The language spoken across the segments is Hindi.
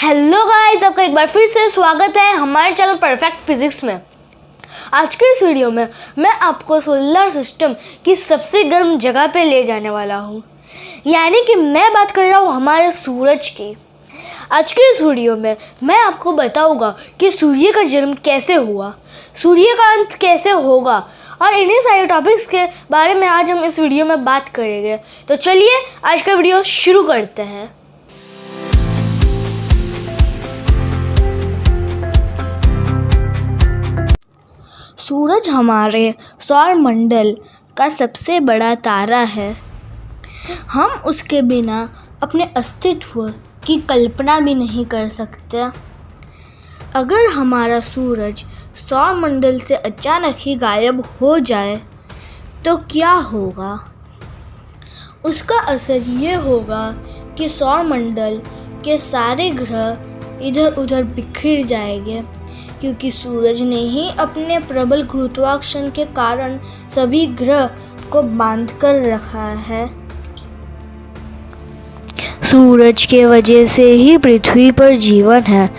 हेलो गाइस, आपका एक बार फिर से स्वागत है हमारे चैनल परफेक्ट फिजिक्स में। आज के इस वीडियो में मैं आपको सोलर सिस्टम की सबसे गर्म जगह पे ले जाने वाला हूँ, यानी कि मैं बात कर रहा हूँ हमारे सूरज की। आज के इस वीडियो में मैं आपको बताऊंगा कि सूर्य का जन्म कैसे हुआ, सूर्य का अंत कैसे होगा, और इन्हीं सारे टॉपिक्स के बारे में आज हम इस वीडियो में बात करेंगे। तो चलिए आज का वीडियो शुरू करते हैं। सूरज हमारे सौर मंडल का सबसे बड़ा तारा है। हम उसके बिना अपने अस्तित्व की कल्पना भी नहीं कर सकते। अगर हमारा सूरज सौर मंडल से अचानक ही गायब हो जाए तो क्या होगा? उसका असर ये होगा कि सौर मंडल के सारे ग्रह इधर उधर बिखर जाएंगे, क्योंकि सूरज ने ही अपने प्रबल गुरुत्वाकर्षण के कारण सभी ग्रह को बांध कर रखा है। सूरज के वजह से ही पृथ्वी पर जीवन है।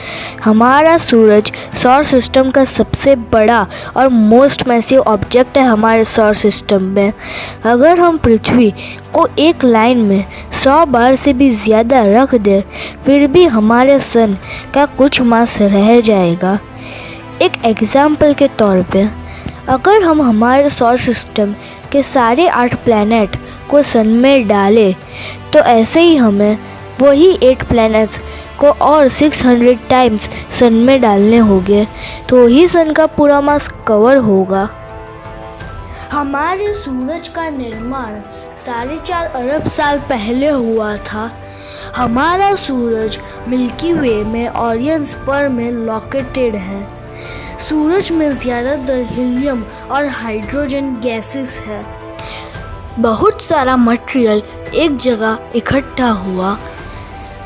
हमारा सूरज सौर सिस्टम का सबसे बड़ा और मोस्ट मैसिव ऑब्जेक्ट है हमारे सौर सिस्टम में। अगर हम पृथ्वी को एक लाइन में 100 बार से भी ज़्यादा रख दें, फिर भी हमारे सन का कुछ मास रह जाएगा। एक एग्जाम्पल के तौर पे, अगर हम हमारे सौर सिस्टम के सारे 8 प्लैनेट को सन में डालें, तो ऐसे ही हमें वही 8 प्लैनेट्स को और 600 टाइम्स सन में डालने होंगे, तो ही सन का पूरा मास कवर होगा। हमारे सूरज का निर्माण 4.5 अरब साल पहले हुआ था। हमारा सूरज मिल्की वे में ओरियन स्पर में लोकेटेड है। सूरज में ज़्यादातर हीलियम और हाइड्रोजन गैसेस है। बहुत सारा मटेरियल एक जगह इकट्ठा हुआ।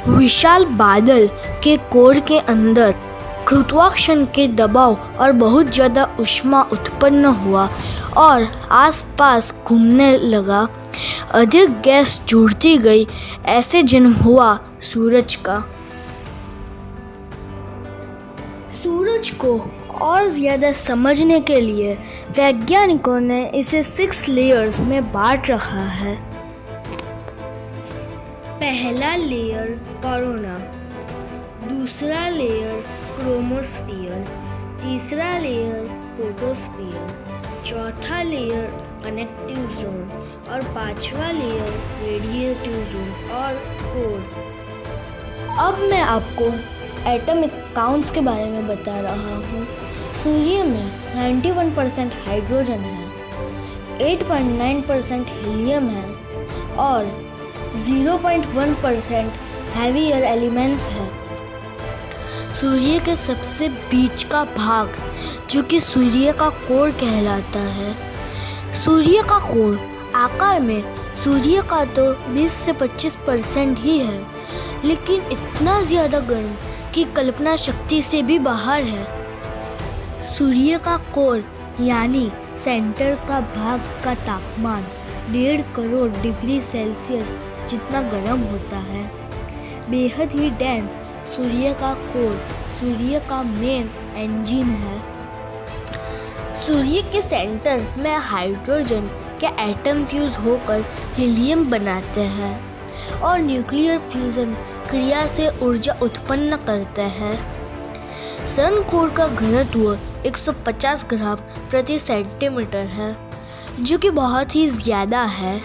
विशाल बादल के कोर के अंदर गुरुत्वाकर्षण के दबाव और बहुत ज़्यादा ऊष्मा उत्पन्न हुआ और आसपास घूमने लगा। अधिक गैस जुड़ती गई, ऐसे जन्म हुआ सूरज का। सूरज को और ज़्यादा समझने के लिए वैज्ञानिकों ने इसे 6 लेयर्स में बांट रखा है। पहला लेयर कोरोना, दूसरा लेयर क्रोमोस्फीयर, तीसरा लेयर फोटोस्फीयर, चौथा लेयर कनेक्टिव जोन और 5वां लेयर रेडिएटिव जोन और कोर। अब मैं आपको एटॉमिक काउंट्स के बारे में बता रहा हूँ। सूर्य में 91% हाइड्रोजन है, 8.9% हीलियम है और 0.1% हैवियर एलिमेंट्स है। सूर्य के सबसे बीच का भाग, जो कि सूर्य का कोर कहलाता है। सूर्य का कोर आकार में सूर्य का तो 20 से 25% ही है, लेकिन इतना ज़्यादा गर्म कि कल्पना शक्ति से भी बाहर है। सूर्य का कोर यानी सेंटर का भाग का तापमान 1.5 करोड़ डिग्री सेल्सियस जितना गर्म होता है। बेहद ही डेंस सूर्य का कोर सूर्य का मेन इंजन है। सूर्य के सेंटर में हाइड्रोजन के एटम फ्यूज होकर हीलियम बनाते हैं और न्यूक्लियर फ्यूजन क्रिया से ऊर्जा उत्पन्न करते हैं। सन कोर का घनत्व 150 ग्राम प्रति सेंटीमीटर है, जो कि बहुत ही ज़्यादा है।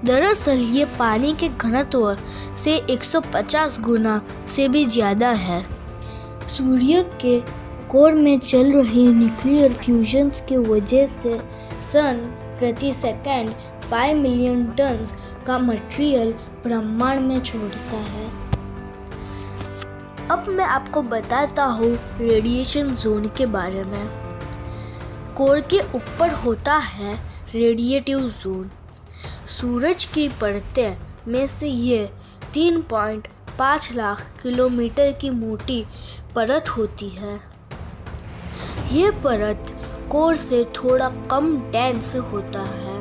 दरअसल ये पानी के घनत्व से 150 गुना से भी ज़्यादा है। सूर्य के कोर में चल रही न्यूक्लियर फ्यूजन्स की वजह से सन प्रति सेकंड 5 मिलियन टन का मटेरियल ब्रह्मांड में छोड़ता है। अब मैं आपको बताता हूँ रेडिएशन जोन के बारे में। कोर के ऊपर होता है रेडिएटिव जोन। सूरज की परतें में से ये 3.5 लाख किलोमीटर की मोटी परत होती है। ये परत कोर से थोड़ा कम डेंस होता है।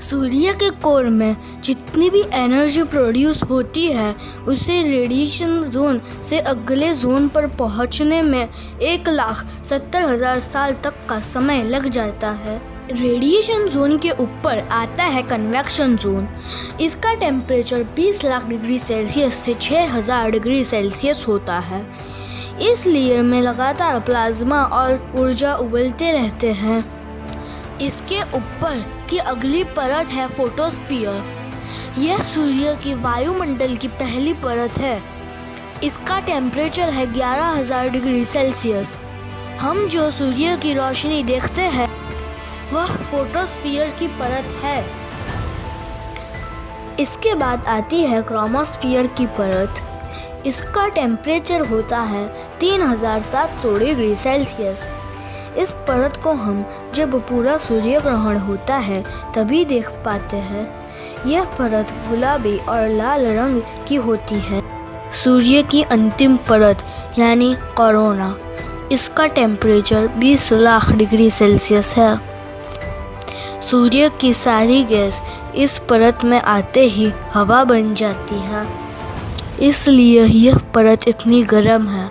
सूर्य के कोर में जितनी जितनी भी एनर्जी प्रोड्यूस होती है उसे रेडिएशन जोन से अगले जोन पर पहुंचने में 1,70,000 साल तक का समय लग जाता है। रेडिएशन जोन के ऊपर आता है कन्वेक्शन जोन। इसका टेम्परेचर 20 लाख डिग्री सेल्सियस से 6,000 डिग्री सेल्सियस होता है। इस लेयर में लगातार प्लाज्मा और ऊर्जा उबलते रहते हैं। इसके ऊपर की अगली परत है फोटोस्फीयर। यह सूर्य की वायुमंडल की पहली परत है। इसका टेम्परेचर है 11,000 डिग्री सेल्सियस। हम जो सूर्य की रोशनी देखते हैं वह फोटोस्फीयर की परत है। इसके बाद आती है क्रोमोस्फीयर की परत। इसका टेम्परेचर होता है 3,700 डिग्री सेल्सियस। इस परत को हम जब पूरा सूर्य ग्रहण होता है तभी देख पाते हैं। यह परत गुलाबी और लाल रंग की होती है। सूर्य की अंतिम परत यानी कोरोना, इसका टेम्परेचर 20 लाख डिग्री सेल्सियस है। सूर्य की सारी गैस इस परत में आते ही हवा बन जाती है, इसलिए यह परत इतनी गर्म है।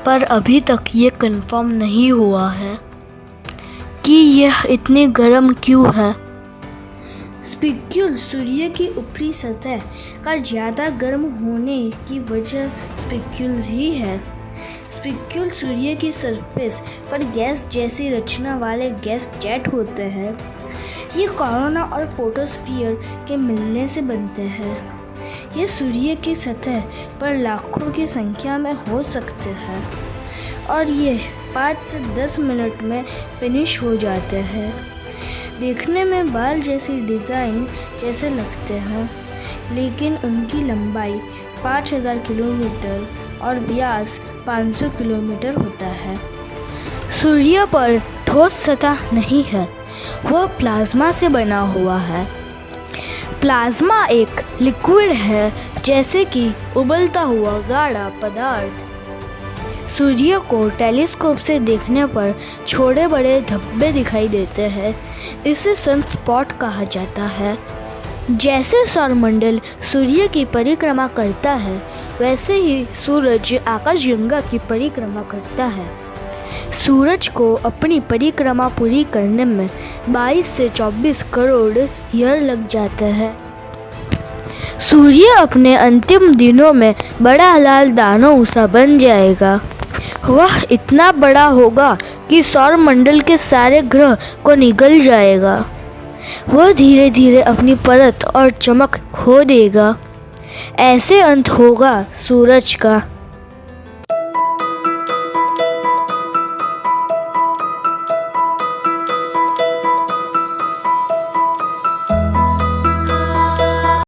पर अभी तक ये कंफर्म नहीं हुआ है कि यह इतनी गर्म क्यों है। स्पिक्यूल सूर्य की ऊपरी सतह का ज़्यादा गर्म होने की वजह स्पिक्यूल्स ही है। स्पिक्यूल सूर्य की सरफेस पर गैस जैसी रचना वाले गैस जेट होते हैं। ये कोरोना और फोटोस्फीयर के मिलने से बनते हैं। ये सूर्य की सतह पर लाखों की संख्या में हो सकते हैं और ये 5 से 10 मिनट में फिनिश हो जाते हैं। देखने में बाल जैसी डिज़ाइन जैसे लगते हैं, लेकिन उनकी लंबाई 5,000 किलोमीटर और व्यास 500 किलोमीटर होता है। सूर्य पर ठोस सतह नहीं है, वह प्लाज्मा से बना हुआ है। प्लाज्मा एक लिक्विड है, जैसे कि उबलता हुआ गाढ़ा पदार्थ। सूर्य को टेलीस्कोप से देखने पर छोटे बड़े धब्बे दिखाई देते हैं। इसे सनस्पॉट कहा जाता है। जैसे सौरमंडल सूर्य की परिक्रमा करता है, वैसे ही सूरज आकाशगंगा की परिक्रमा करता है। सूरज को अपनी परिक्रमा पूरी करने में 22 से 24 करोड़ ईयर लग जाते हैं। सूर्य अपने अंतिम दिनों में बड़ा लाल दानव सा बन जाएगा। वह इतना बड़ा होगा कि सौरमंडल के सारे ग्रह को निगल जाएगा। वह धीरे धीरे अपनी परत और चमक खो देगा। ऐसे अंत होगा सूरज का।